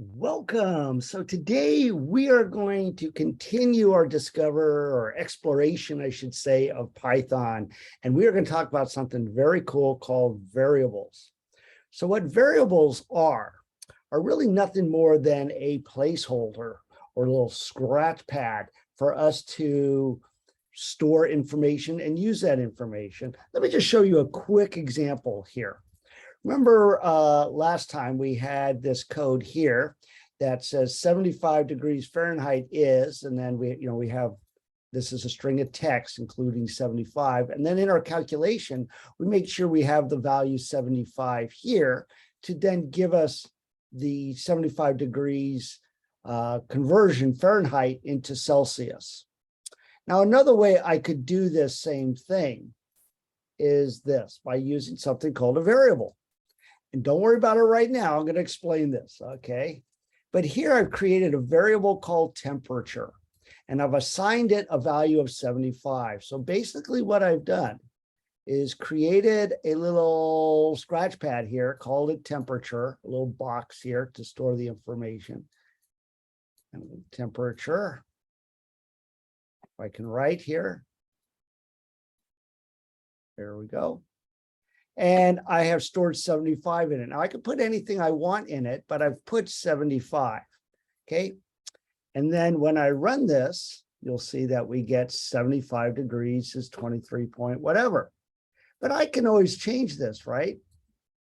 Welcome. So today we are going to continue our exploration, I should say, of Python. And we are going to talk about something very cool called variables. So what variables are really nothing more than a placeholder or a little scratch pad for us to store information and use that information. Let me just show you a quick example here. Remember last time we had this code here that says 75 degrees Fahrenheit is, and then we have, this is a string of text including 75. And then in our calculation, we make sure we have the value 75 here to then give us the 75 degrees conversion Fahrenheit into Celsius. Now, another way I could do this same thing is this, by using something called a variable. And don't worry about it right now. I'm going to explain this, okay? But here I've created a variable called temperature, and I've assigned it a value of 75. So basically what I've done is created a little scratch pad here, called it temperature, a little box here to store the information. And temperature, if I can write here, there we go. And I have stored 75 in it. Now I could put anything I want in it, but I've put 75, okay? And then when I run this, you'll see that we get 75 degrees is 23 point whatever. But I can always change this, right?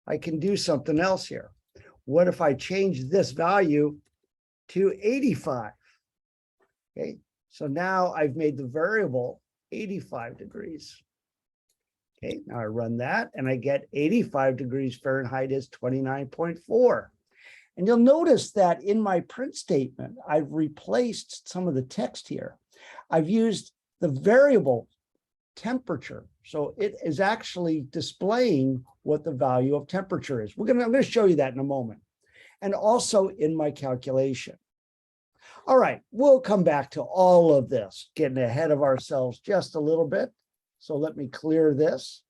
I can do something else here. What if I change this value to 85? Okay, so now I've made the variable 85 degrees. Okay, now I run that and I get 85 degrees Fahrenheit is 29.4. And you'll notice that in my print statement, I've replaced some of the text here. I've used the variable temperature. So it is actually displaying what the value of temperature is. I'm going to show you that in a moment. And also in my calculation. All right, we'll come back to all of this, getting ahead of ourselves just a little bit. So let me clear this.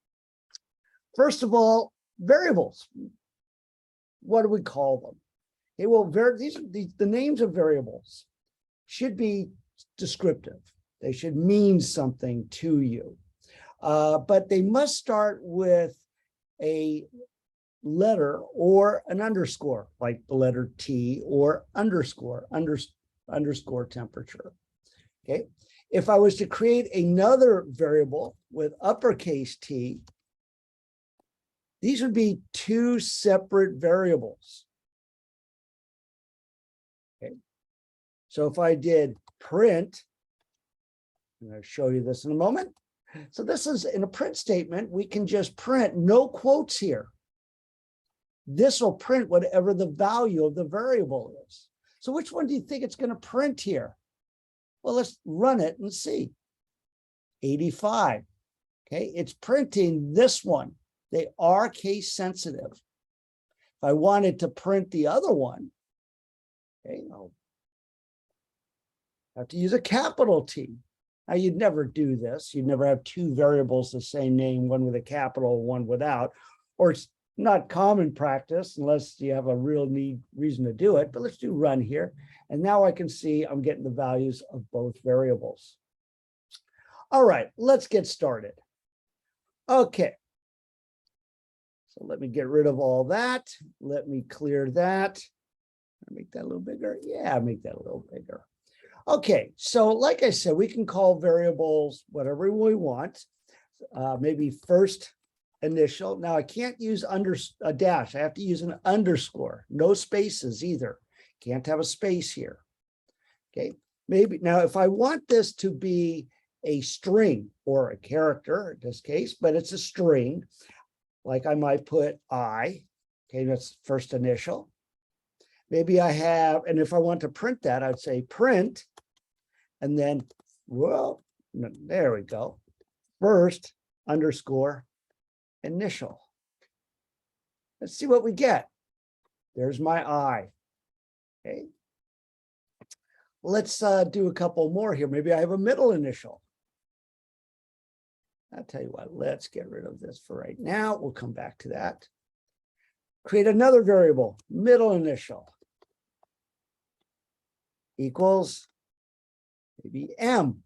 First of all, variables. What do we call them? Okay, well, the names of variables should be descriptive. They should mean something to you. But they must start with a letter or an underscore, like the letter T, or underscore temperature. Okay. If I was to create another variable with uppercase T, these would be two separate variables. Okay. So if I did print, I'm going to show you this in a moment. So this is in a print statement, we can just print, no quotes here. This will print whatever the value of the variable is. So which one do you think it's going to print here? Well, let's run it and see. 85. Okay, it's printing this one. They are case sensitive. If I wanted to print the other one, okay, I'll have to use a capital T. Now, you'd never do this. You'd never have two variables the same name, one with a capital, one without, or it's not common practice unless you have a real reason to do it. But let's do run here. And now I can see I'm getting the values of both variables. All right, let's get started. Okay. So let me get rid of all that. Let me clear that. Make that a little bigger. Yeah, make that a little bigger. Okay, so like I said, we can call variables whatever we want. Maybe first initial. Now I can't use a dash. I have to use an underscore. No spaces either. Can't have a space here. Okay, maybe now if I want this to be a string or a character in this case, but it's a string, like I might put I. Okay, that's first initial. Maybe I have, and if I want to print that, I'd say print, and then, well, there we go. First underscore initial. Let's see what we get. There's my I. Okay. Let's do a couple more here. Maybe I have a middle initial. I'll tell you what, let's get rid of this for right now. We'll come back to that. Create another variable, middle initial. equals maybe M.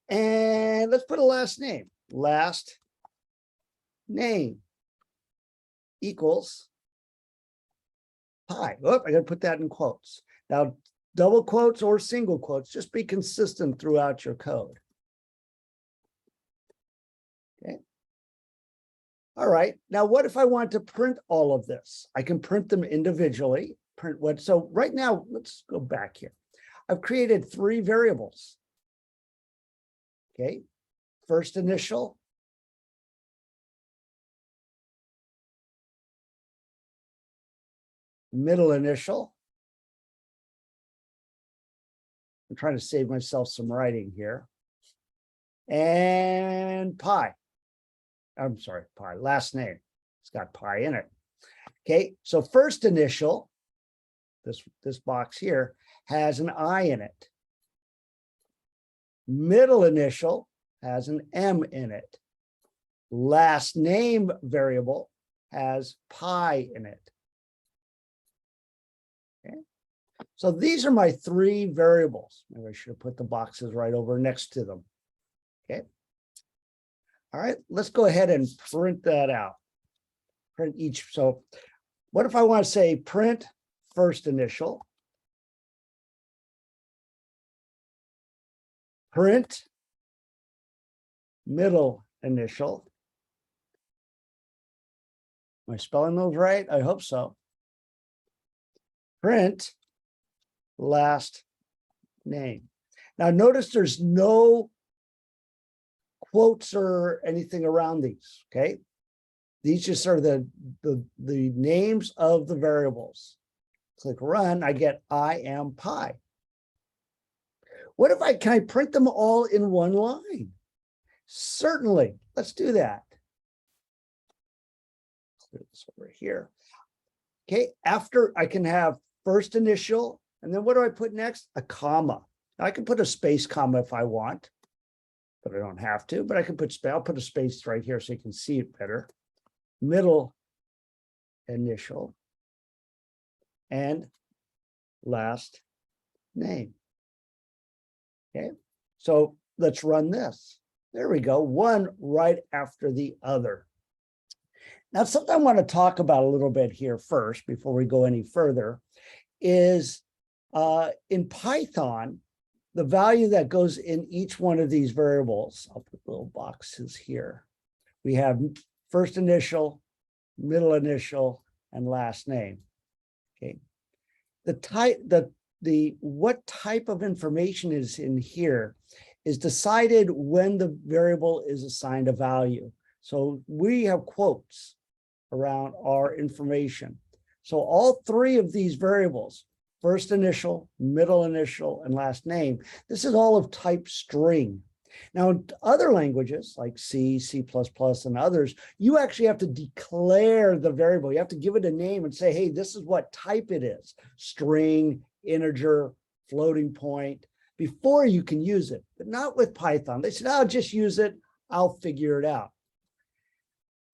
And let's put a last name. Last name equals pi. Oh, I got to put that in quotes. Now, double quotes or single quotes, just be consistent throughout your code. Okay. All right. Now, what if I want to print all of this? I can print them individually. Print what? So right now, let's go back here. I've created 3 variables. Okay. First initial, middle initial. I'm trying to save myself some writing here. And pi. I'm sorry, pi, last name. It's got pi in it. Okay, so first initial, this box here, has an I in it. Middle initial has an M in it. Last name variable has pi in it. Okay. So these are my 3 variables. Maybe I should have put the boxes right over next to them. Okay. All right, let's go ahead and print that out. Print each. So what if I want to say print first initial, print middle initial. Am I spelling those right? I hope so. Print last name. Now notice there's no quotes or anything around these, okay? These just are the names of the variables. Click run, I get I am pi. What if can I print them all in one line? Certainly, let's do that. Clear this over here. Okay, after I can have first initial, and then what do I put next? A comma. Now I can put a space comma if I want, but I don't have to, but I can I'll put a space right here so you can see it better. Middle initial and last name. Okay, so let's run this. There we go, one right after the other. Now, something I want to talk about a little bit here first before we go any further is in Python, the value that goes in each one of these variables, I'll put little boxes here. We have first initial, middle initial, and last name. Okay. What type of information is in here is decided when the variable is assigned a value. So we have quotes around our information. So all 3 of these variables, first initial, middle initial, and last name, this is all of type string. Now, in other languages like C, C++, and others, you actually have to declare the variable. You have to give it a name and say, hey, this is what type it is, string, integer, floating point, before you can use it, but not with Python. They said, I'll just use it. I'll figure it out.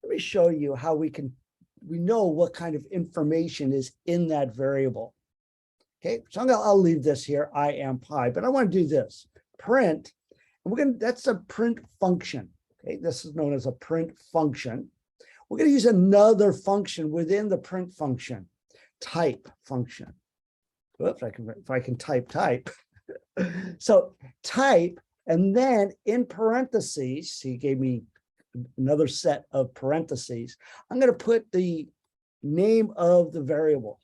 Let me show you how we know what kind of information is in that variable. Okay, so I'll leave this here, I am pi, but I want to do this, print, and that's a print function. Okay, this is known as a print function. We're going to use another function within the print function, type function. Whoops, if I can type. So type, and then in parentheses, he gave me another set of parentheses. I'm going to put the name of the variable.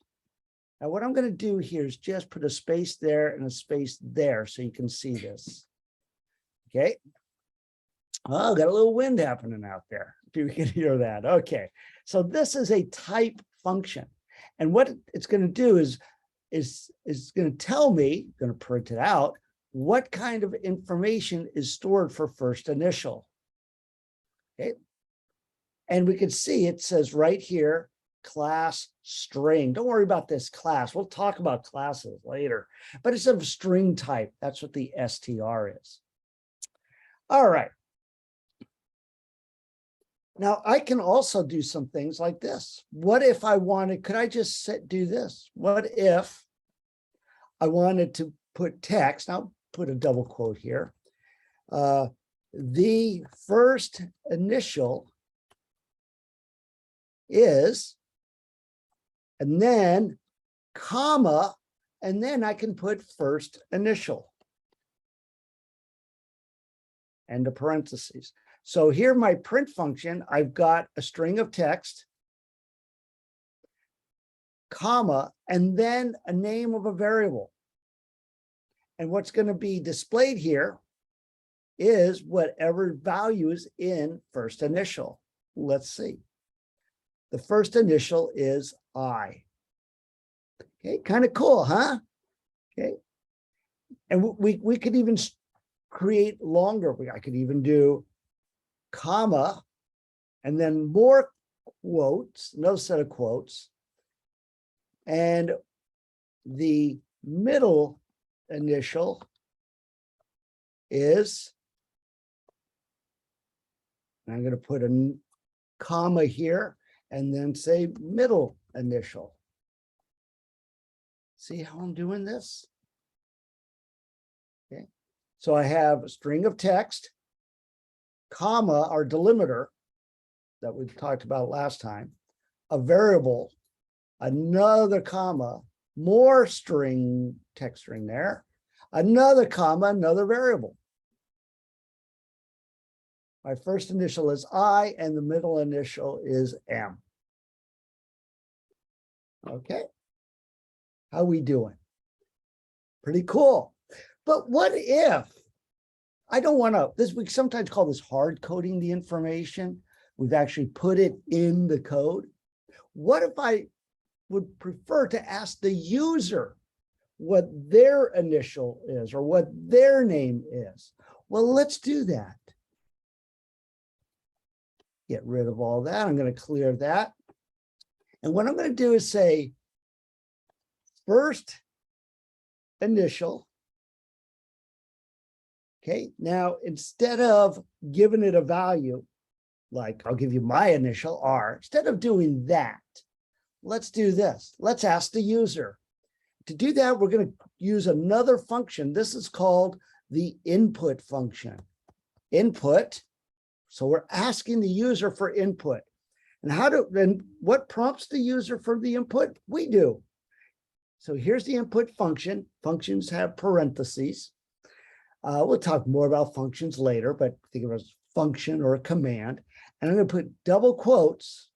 Now, what I'm going to do here is just put a space there and a space there so you can see this. Okay. Oh, got a little wind happening out there. You can hear that. Okay. So this is a type function. And what it's going to do is going to tell me, going to print it out, what kind of information is stored for first initial. Okay. And we can see it says right here, class string. Don't worry about this class. We'll talk about classes later, but it's of a string type. That's what the str is. All right. Now I can also do some things like this. What if I wanted, could I just do this? What if I wanted to put text. I'll put a double quote here. The first initial is, and then comma, and then I can put first initial. End of parentheses. So here my print function, I've got a string of text, comma, and then a name of a variable. And what's going to be displayed here is whatever value is in first initial. Let's see. The first initial is I. Okay, kind of cool, huh? Okay. And we could even create longer. I could even do comma, and then more quotes, no set of quotes. And the middle initial is, I'm going to put a comma here and then say middle initial. See how I'm doing this? Okay. So I have a string of text, comma, our delimiter that we talked about last time, a variable, another comma, more string, text string there, another comma, another variable. My first initial is I, and the middle initial is M. Okay. How we doing? Pretty cool. But what if I don't want to, this, we sometimes call this hard coding the information. We've actually put it in the code. What if I would prefer to ask the user what their initial is or what their name is? Well, let's do that. Get rid of all that. I'm going to clear that. And what I'm going to do is say first initial. Okay, now instead of giving it a value, like I'll give you my initial R, instead of doing that, let's do this. Let's ask the user. To do that, we're going to use another function. This is called the input function. Input. So we're asking the user for input. And what prompts the user for the input? We do. So here's the input function. Functions have parentheses. We'll talk more about functions later, but think of it as function or a command. And I'm going to put double quotes.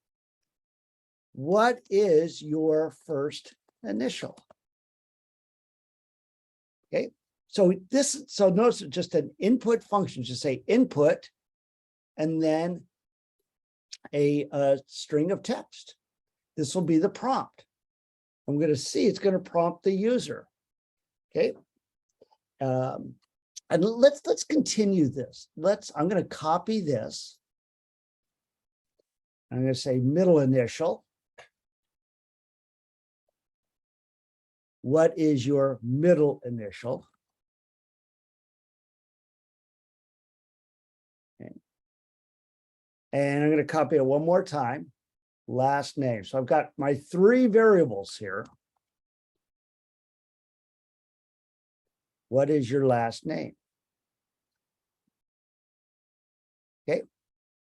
What is your first initial? Okay. So notice it's just an input function. Just say input, and then a string of text. This will be the prompt. I'm going to see it's going to prompt the user. Okay. And let's continue this. I'm going to copy this. I'm going to say middle initial. What is your middle initial? Okay. And I'm going to copy it one more time. Last name. So I've got my three variables here. What is your last name? Okay.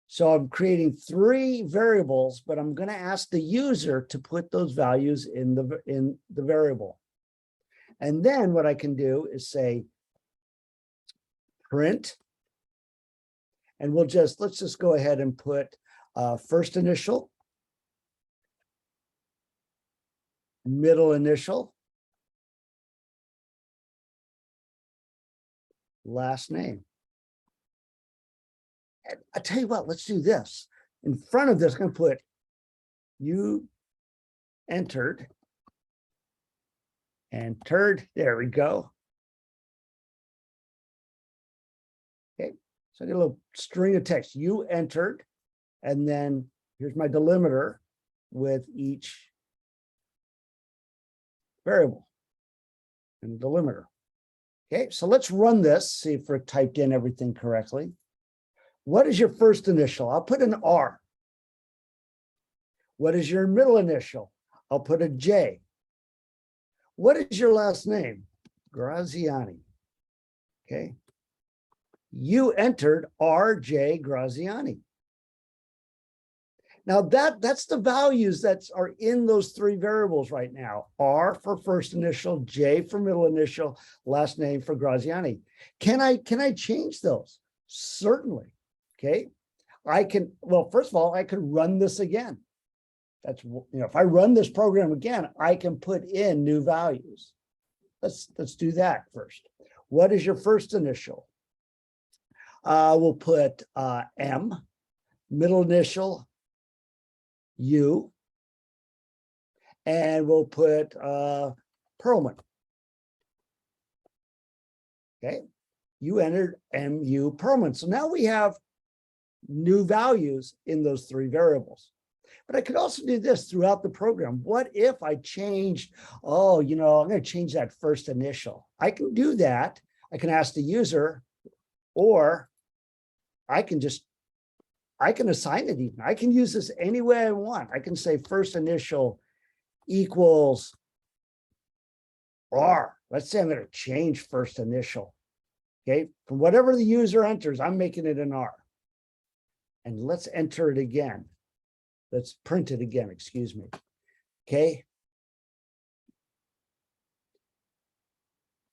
So I'm creating three variables, but I'm going to ask the user to put those values in the variable. And then what I can do is say print, and let's just go ahead and put first initial, middle initial, last name. And I tell you what, let's do this. In front of this, I'm going to put you entered. There we go. Okay, so I get a little string of text. You entered, and then here's my delimiter with each variable and delimiter. Okay, so let's run this, see if we're typed in everything correctly. What is your first initial? I'll put an R. What is your middle initial? I'll put a J. What is your last name? Graziani. Okay. You entered R.J. Graziani. Now that's the values that are in those three variables right now. R for first initial, J for middle initial, last name for Graziani. Can I change those? Certainly. Okay. I can, well, first of all, I can run this again. That's, if I run this program again, I can put in new values. Let's do that first. What is your first initial? We'll put M, middle initial, U, and we'll put Perlman. Okay, you entered MU Perlman. So now we have new values in those three variables. But I could also do this throughout the program. What if I changed, I'm going to change that first initial. I can do that. I can ask the user, or I can assign it even. I can use this any way I want. I can say first initial equals R. Let's say I'm going to change first initial. Okay, from whatever the user enters, I'm making it an R. And let's enter it again. Let's print it again, excuse me. Okay.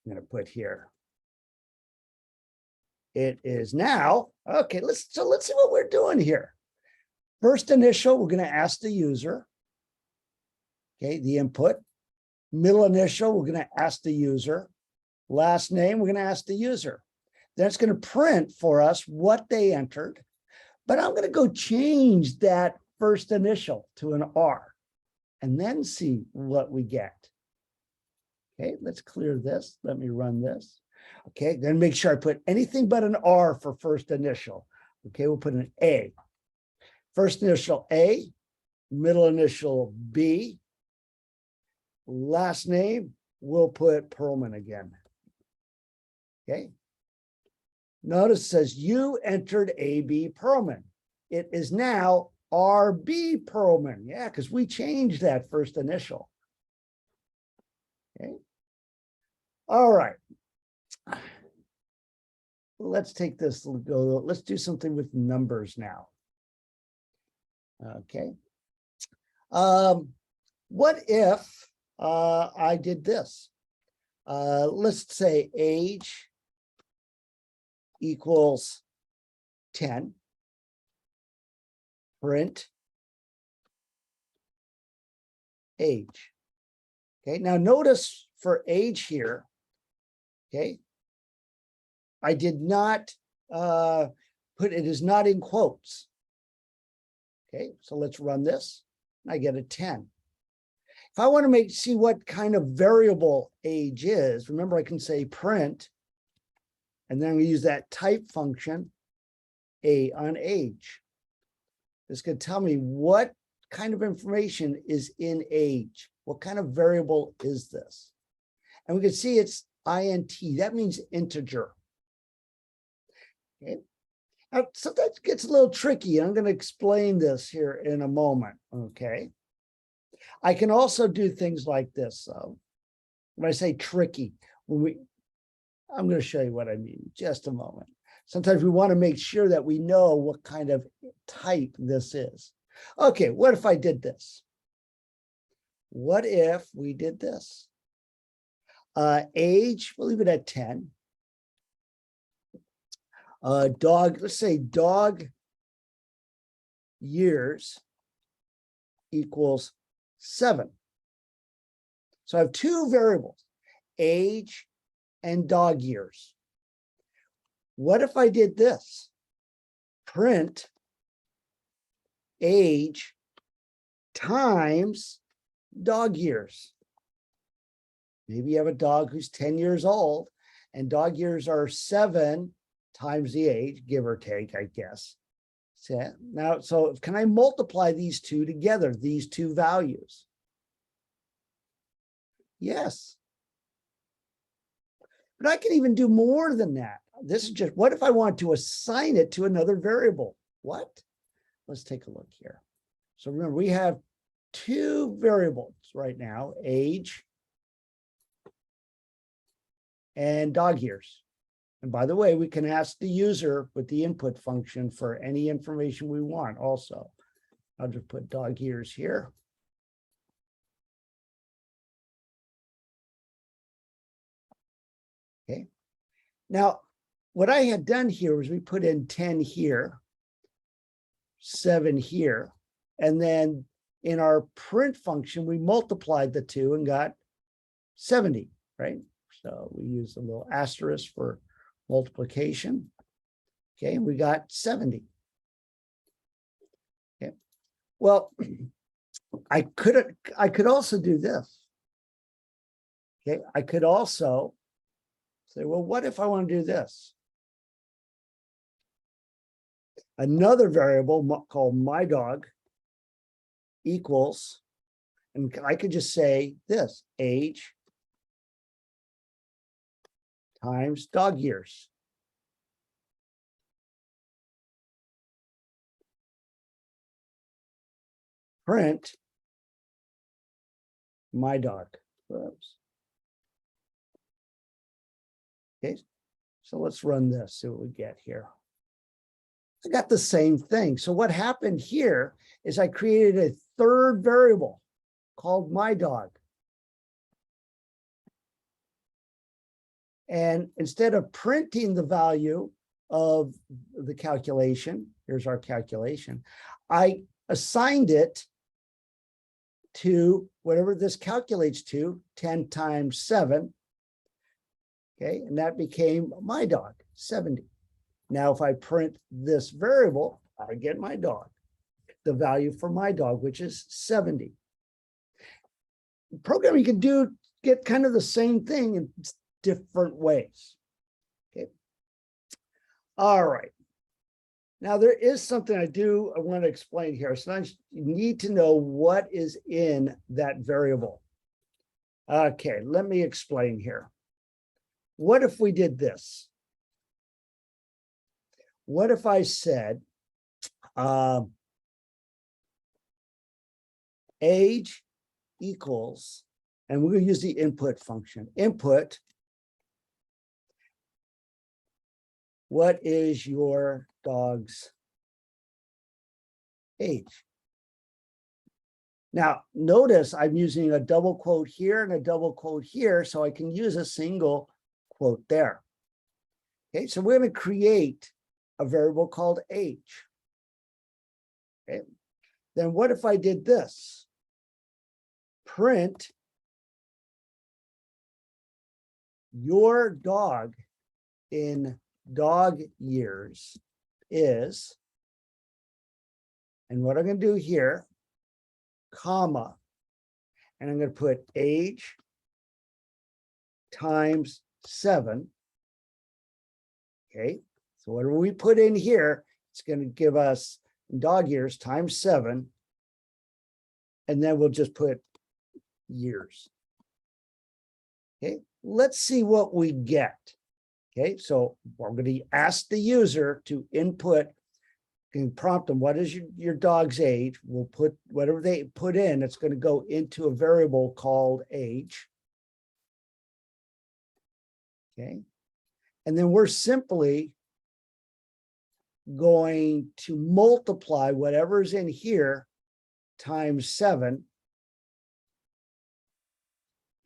I'm going to put here. It is now, okay, let's see what we're doing here. First initial, we're going to ask the user. Okay, the input. Middle initial, we're going to ask the user. Last name, we're going to ask the user. Then it's going to print for us what they entered. But I'm going to go change that first initial to an R and then see what we get. Okay, let's clear this. Let me run this. Okay, then make sure I put anything but an R for first initial. Okay, we'll put an A. First initial A, middle initial B. Last name, we'll put Perlman again. Okay. Notice it says you entered AB Perlman. It is now RB Perlman. Yeah, because we changed that first initial. Okay. All right. Let's take this, let's do something with numbers now. Okay. What if I did this? Let's say age equals 10. Print age. Okay, now notice for age here, okay, I did not put it is not in quotes. Okay, so let's run this. I get a 10. If I want to see what kind of variable age is, remember I can say print, and then we use that type function, A on age. It's going to tell me what kind of information is in age. What kind of variable is this? And we can see it's int. That means integer. Okay. Now, so that gets a little tricky. I'm going to explain this here in a moment. Okay. I can also do things like this. When I say tricky, I'm going to show you what I mean in just a moment. Sometimes we want to make sure that we know what kind of type this is. Okay, what if I did this? What if we did this? Age, we'll leave it at 10. Dog, let's say dog years equals 7. So I have two variables, age and dog years. What if I did this? Print age times dog years. Maybe you have a dog who's 10 years old, and dog years are 7 times the age, give or take, I guess. So can I multiply these two together, these two values? Yes. But I can even do more than that. This is just, what if I want to assign it to another variable? What? Let's take a look here. So remember, we have two variables right now, age and dog years. And by the way, we can ask the user with the input function for any information we want also. I'll just put dog years here. Okay. Now, what I had done here was we put in 10 here, 7 here, and then in our print function, we multiplied the two and got 70, right? So we use a little asterisk for multiplication. Okay, we got 70. Okay. Well, I could also do this. Okay, I could also say, well, what if I want to do this? Another variable called my dog equals, and I could just say this, age times dog years. Print my dog. Oops. Okay, so let's run this, see what we get here. I got the same thing. So what happened here is I created a third variable called my dog. And instead of printing the value of the calculation, here's our calculation, I assigned it to whatever this calculates to, 10 times 7. Okay, and that became my dog, 70. Now, if I print this variable, I get my dog, the value for my dog, which is 70. Programming can get kind of the same thing in different ways. Okay. All right. Now, there is something I want to explain here. Sometimes you need to know what is in that variable. Okay, let me explain here. What if we did this? What if I said age equals, and we're going to use the input function, input, what is your dog's age? Now, notice I'm using a double quote here and a double quote here, so I can use a single quote there. Okay, so we're going to create a variable called age. Okay, then what if I did this? Print your dog in dog years is, and what I'm going to do here, comma, and I'm going to put age times 7. Okay, so whatever we put in here, it's going to give us dog years times 7, and then we'll just put years. Okay, let's see what we get. Okay, so we're going to ask the user to input and prompt them, what is your dog's age? We'll put whatever they put in, it's going to go into a variable called age. Okay, and then we're simply going to multiply whatever's in here times 7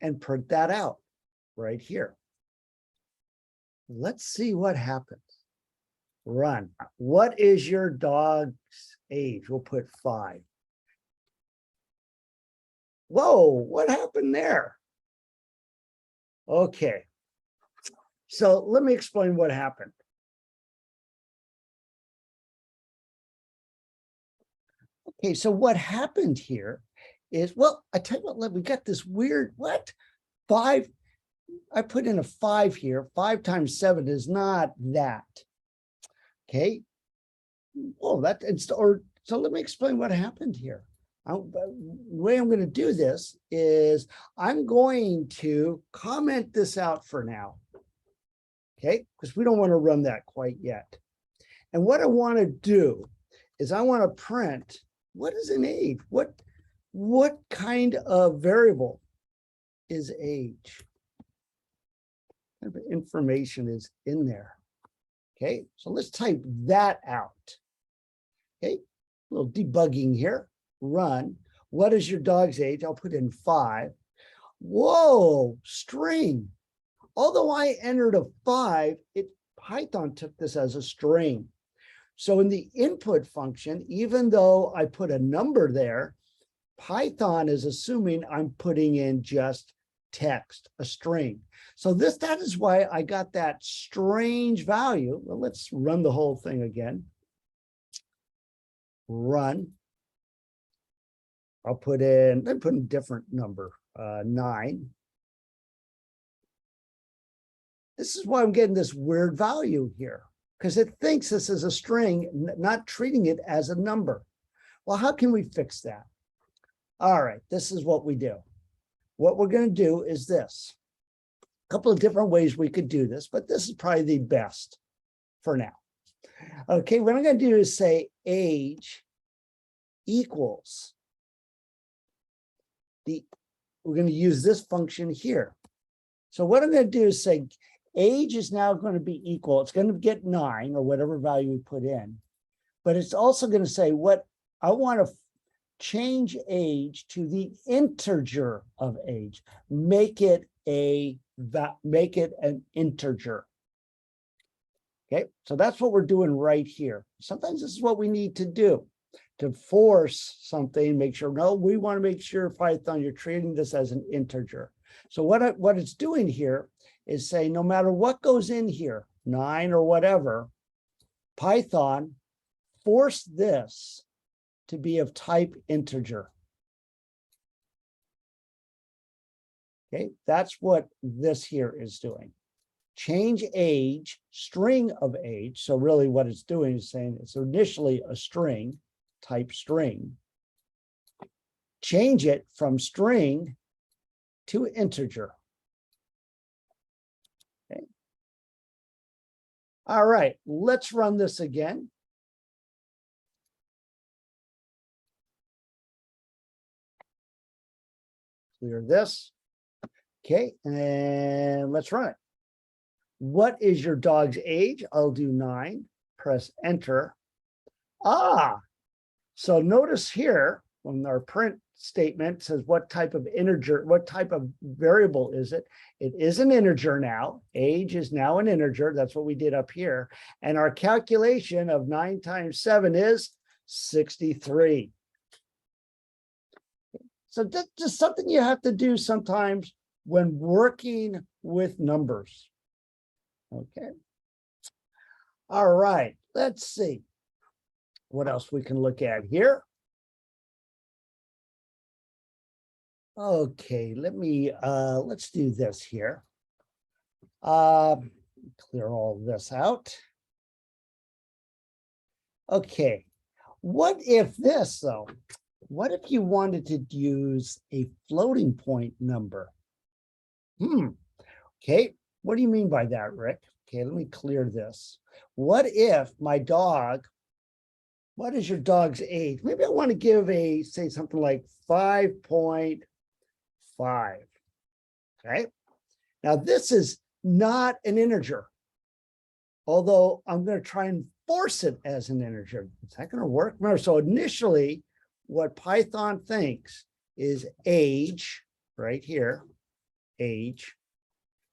and print that out right here. Let's see what happens. Run. What is your dog's age? We'll put 5. Whoa, what happened there? Okay. So let me explain what happened. Okay, so what happened here is, well, I tell you what, we got this weird, what? 5, I put in a 5 here. 5 times 7 is not that. Okay. Oh, so let me explain what happened here. The way I'm going to do this is I'm going to comment this out for now. Okay, because we don't want to run that quite yet. And what I want to do is I want to print what is an age? What kind of variable is age? kind of information is in there? Okay, so let's type that out. Okay, a little debugging here. Run. What is your dog's age? I'll put in 5. Whoa, string. Although I entered a 5, Python took this as a string. So in the input function, even though I put a number there, Python is assuming I'm putting in just text, a string. So that is why I got that strange value. Well, let's run the whole thing again. Run. I'll put in a different number, 9. This is why I'm getting this weird value here, because it thinks this is a string, not treating it as a number. Well, how can we fix that? All right, this is what we do. What we're going to do is this. A couple of different ways we could do this, but this is probably the best for now. Okay, what I'm going to do is say age equals we're going to use this function here. So what I'm going to do is say age is now going to be equal. It's going to get 9 or whatever value we put in, but it's also going to say what I want to change age to the integer of age. Make it an integer. Okay, so that's what we're doing right here. Sometimes this is what we need to do to force something, make sure, no, we want to make sure, Python, you're treating this as an integer. So what it's doing here is saying, no matter what goes in here, 9 or whatever, Python, force this to be of type integer. Okay, that's what this here is doing. Change age, string of age. So really what it's doing is saying it's initially a string, type string. Change it from string to integer. Okay. All right, let's run this again. Clear this. Okay, and let's run it. What is your dog's age? I'll do 9. Press enter. So notice here when our print statement says what type of integer, what type of variable is it? It is an integer now. Age is now an integer. That's what we did up here. And our calculation of 9 times 7 is 63. So that's just something you have to do sometimes when working with numbers. Okay. All right, let's see what else we can look at here. Okay, let's do this here. Clear all this out. Okay, what if this though? What if you wanted to use a floating point number? Okay, what do you mean by that, Rick? Okay, let me clear this. What if my dog, what is your dog's age? Maybe I want to give say something like 5.5. Okay, now this is not an integer, although I'm going to try and force it as an integer. Is that going to work? Remember, so initially, what Python thinks is age, right here, age.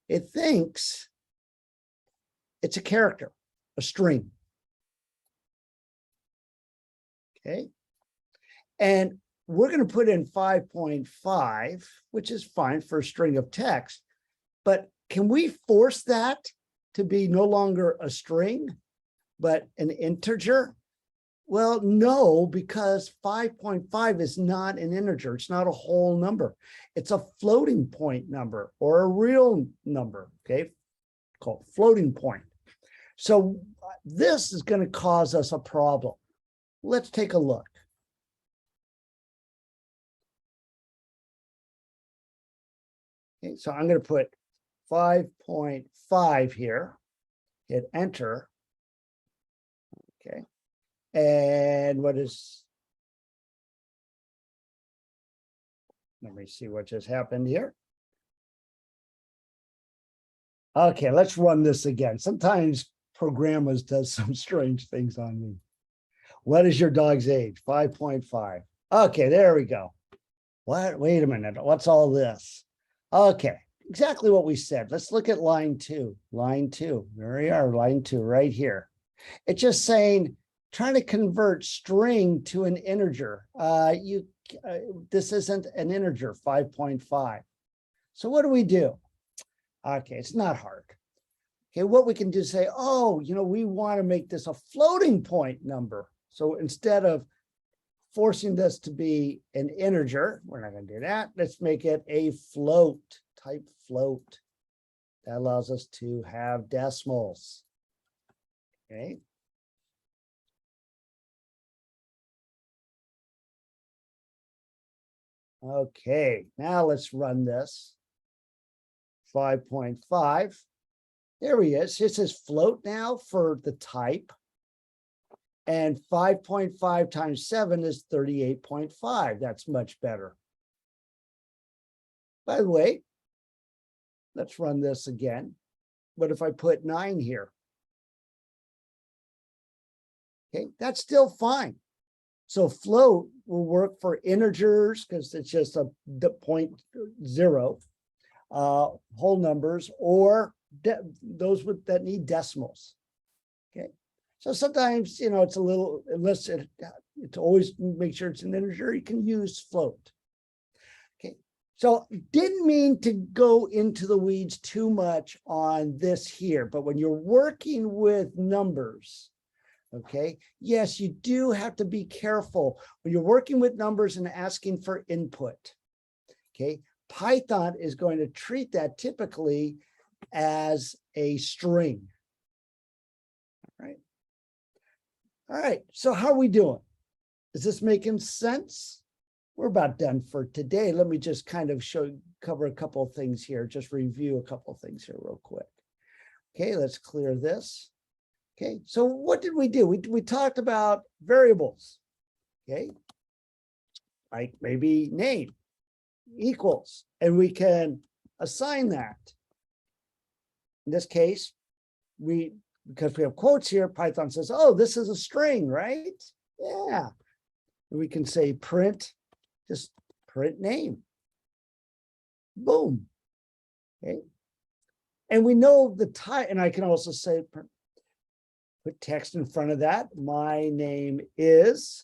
It thinks it's a character, a string. Okay. And we're going to put in 5.5, which is fine for a string of text. But can we force that to be no longer a string, but an integer? Well, no, because 5.5 is not an integer. It's not a whole number. It's a floating point number or a real number, okay, called floating point. So this is going to cause us a problem. Let's take a look. Okay, so I'm going to put 5.5 here, hit enter. Okay. And what is, let me see what just happened here. Okay, let's run this again. Sometimes programmers does some strange things on me. What is your dog's age? 5.5. Okay, there we go. What? Wait a minute. What's all this? Okay, exactly what we said. Let's look at line 2. Line 2. There we are, line 2 right here. It's just saying, trying to convert string to an integer. This isn't an integer, 5.5. So what do we do? Okay, it's not hard. Okay, what we can do is say, oh, we want to make this a floating point number. So instead of forcing this to be an integer, we're not going to do that. Let's make it a float, type float. That allows us to have decimals. Okay. Okay, now let's run this. 5.5. There he is. It says float now for the type. And 5.5 times 7 is 38.5. That's much better. By the way, let's run this again. What if I put 9 here? Okay, that's still fine. So float will work for integers because it's just a 0.0, whole numbers, or those that need decimals. Okay, so sometimes it's a little, unless it's always make sure it's an integer, you can use float. Okay, so didn't mean to go into the weeds too much on this here, but when you're working with numbers, okay, yes, you do have to be careful when you're working with numbers and asking for input. Okay, Python is going to treat that typically as a string. All right, so how are we doing? Is this making sense? We're about done for today. Let me just kind of cover a couple of things here, just review a couple of things here real quick. Okay, let's clear this. Okay, so what did we do? We talked about variables, okay? Like maybe name equals, and we can assign that. In this case, because we have quotes here, Python says, oh, this is a string, right? Yeah. We can say print, just print name. Boom. Okay. And we know the type, and I can also say, put text in front of that. My name is.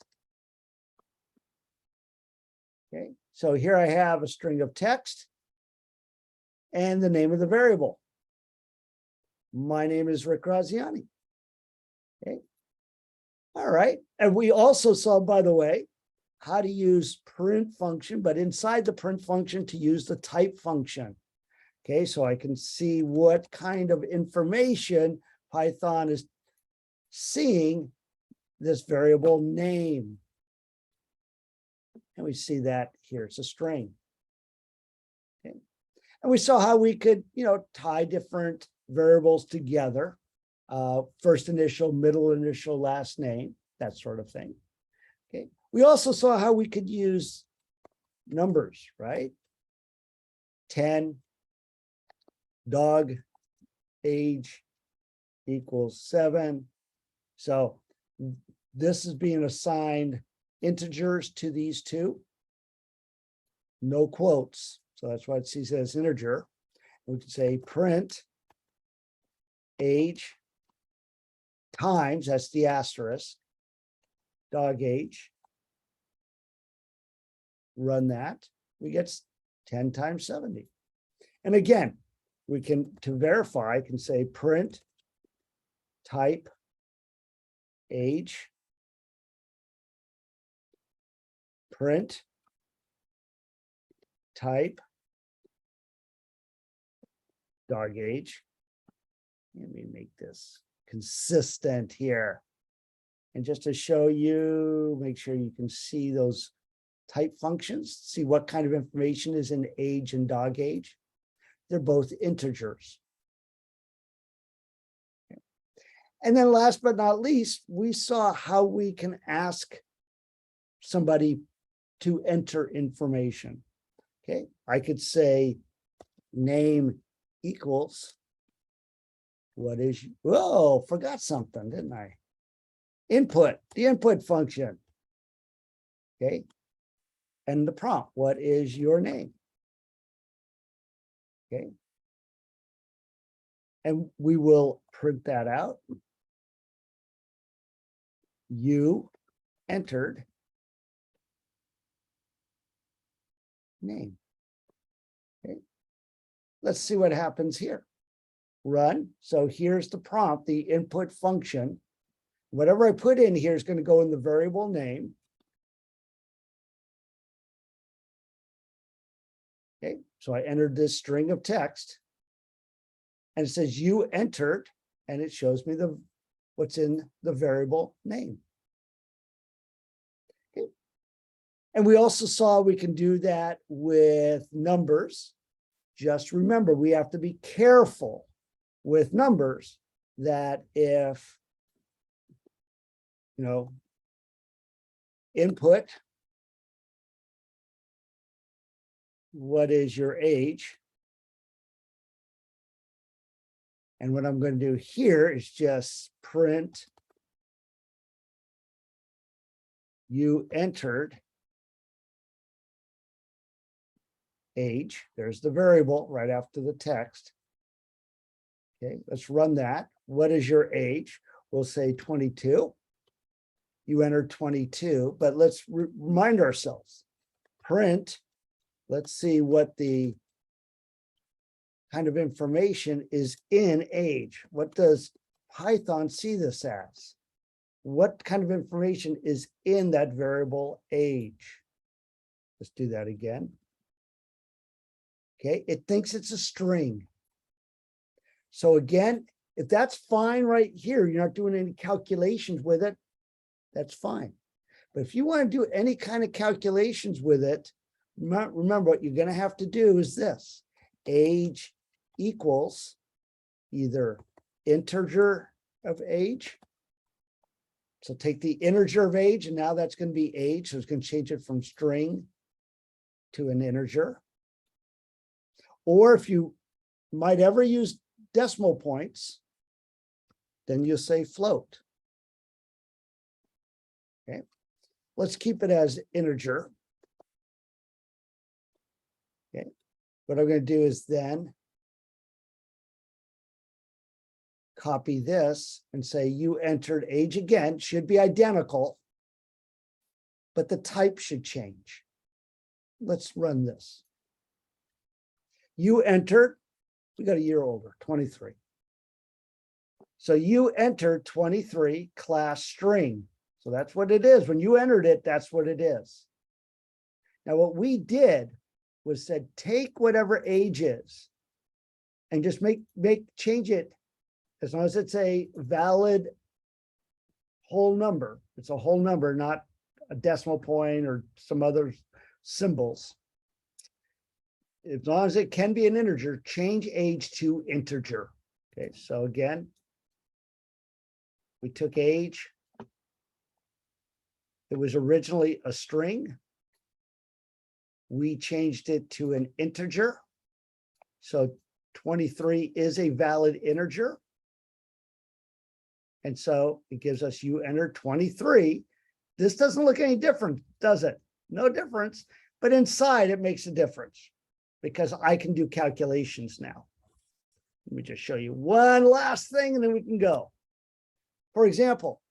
Okay, so here I have a string of text and the name of the variable. My name is Rick Graziani. Okay, all right. And we also saw, by the way, how to use print function, but inside the print function to use the type function. Okay, so I can see what kind of information Python is seeing this variable name. And we see that here, it's a string. Okay. And we saw how we could, tie different variables together, first initial, middle initial, last name, that sort of thing. Okay. We also saw how we could use numbers, right? 10, dog age equals 7. So this is being assigned integers to these two. No quotes. So that's why it sees it as integer. We could say print age times, that's the asterisk, dog age. Run that. We get 10 times 70. And again, we can, to verify, I can say print type age, print type dog age. Let me make this consistent here. And just to show you, make sure you can see those type functions, see what kind of information is in age and dog age. They're both integers. Okay. And then last but not least, we saw how we can ask somebody to enter information. Okay, I could say name equals What is, oh, forgot something, didn't I? Input, the input function. Okay. And the prompt, what is your name? Okay. And we will print that out. You entered name. Okay. Let's see what happens here. Run. So here's the prompt, the input function. Whatever I put in here is going to go in the variable name. Okay, so I entered this string of text and it says you entered, and it shows me what's in the variable name. Okay. And we also saw we can do that with numbers. Just remember, we have to be careful with numbers that if, input, what is your age? And what I'm going to do here is just print you entered age. There's the variable right after the text. Okay, let's run that. What is your age? We'll say 22. You entered 22, but let's remind ourselves. Print, let's see what the kind of information is in age. What does Python see this as? What kind of information is in that variable age? Let's do that again. Okay, it thinks it's a string. So again, if that's fine right here, you're not doing any calculations with it, that's fine. But if you want to do any kind of calculations with it, remember what you're going to have to do is this. Age equals either integer of age. So take the integer of age, and now that's going to be age. So it's going to change it from string to an integer. Or if you might ever use decimal points, then you'll say float. Okay, let's keep it as integer. Okay, what I'm going to do is then copy this and say you entered age again, should be identical, but the type should change. Let's run this. You entered, we got a year older, 23. So you entered 23 class string. So that's what it is. When you entered it, that's what it is. Now what we did was said, take whatever age is and just change it as long as it's a valid whole number. It's a whole number, not a decimal point or some other symbols. As long as it can be an integer, change age to integer. Okay, so again, we took age. It was originally a string. We changed it to an integer. So 23 is a valid integer. And so it gives us you entered 23. This doesn't look any different, does it? No difference. But inside it makes a difference because I can do calculations now. Let me just show you one last thing and then we can go. For example,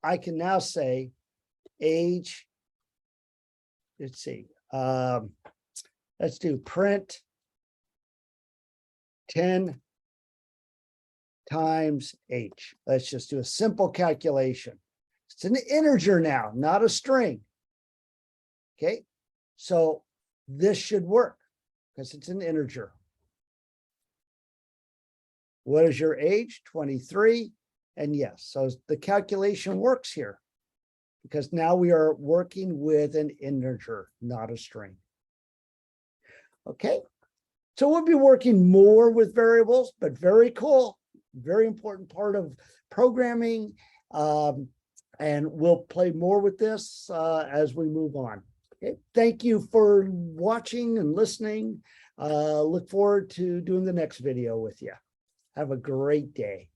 I can now say age, let's see, let's do print 10 times h. Let's just do a simple calculation. It's an integer now, not a string. Okay, so this should work because it's an integer. What is your age? 23. And yes, so the calculation works here because now we are working with an integer, not a string. Okay, so we'll be working more with variables, but very cool, very important part of programming. And we'll play more with this as we move on. Okay, thank you for watching and listening. Look forward to doing the next video with you. Have a great day.